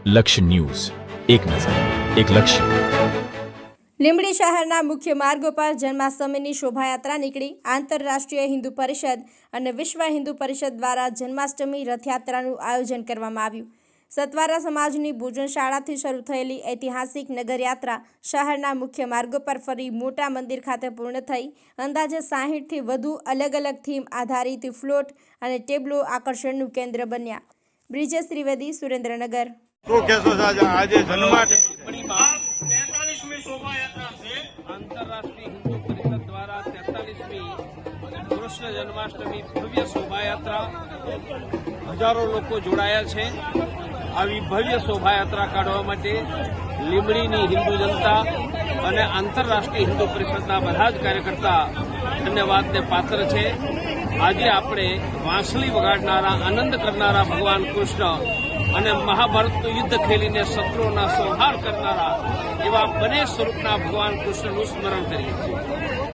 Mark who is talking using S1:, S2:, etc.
S1: લક્ષ્ય ન્યૂઝ, એક નજર, એક લક્ષ્ય.
S2: લીંબડી શહેરના મુખ્ય માર્ગો પર જન્માષ્ટમીની શોભાયાત્રા નીકળી. આંતરરાષ્ટ્રીય હિન્દુ પરિષદ અને વિશ્વ હિન્દુ પરિષદ દ્વારા જન્માષ્ટમી રથયાત્રાનું આયોજન કરવામાં આવ્યું. સતવારા સમાજની ભોજનશાળાથી શરૂ થયેલી ઐતિહાસિક નગરયાત્રા શહેરના મુખ્ય માર્ગો પર ફરી મોટા મંદિર ખાતે પૂર્ણ થઈ. અંદાજે 60થી વધુ અલગ અલગ થીમ આધારિત ફ્લોટ અને ટેબલો આકર્ષણનું કેન્દ્ર બન્યા. બ્રિજેશ ત્રિવેદી, સુરેન્દ્રનગર.
S3: શું કહેશો આજે
S4: લીંબડીમાં 43મી શોભાયાત્રા છે. આંતરરાષ્ટ્રીય હિન્દુ પરિષદ દ્વારા 43મી કૃષ્ણ જન્માષ્ટમી ભવ્ય શોભાયાત્રા, હજારો લોકો જોડાયા છે. આવી ભવ્ય શોભાયાત્રા કાઢવા માટે લીંબડીની હિન્દુ જનતા અને આંતરરાષ્ટ્રીય હિન્દુ પરિષદના બધા જ કાર્યકર્તા ધન્યવાદને પાત્ર છે. આજે આપણે વાંસળી વગાડનારા, આનંદ કરનારા ભગવાન કૃષ્ણ અને મહાભારતનું યુદ્ધ ખેલીને શત્રુઓના સંહાર કરનારા એવા બંને સ્વરૂપના ભગવાન કૃષ્ણનું સ્મરણ કરીએ છીએ.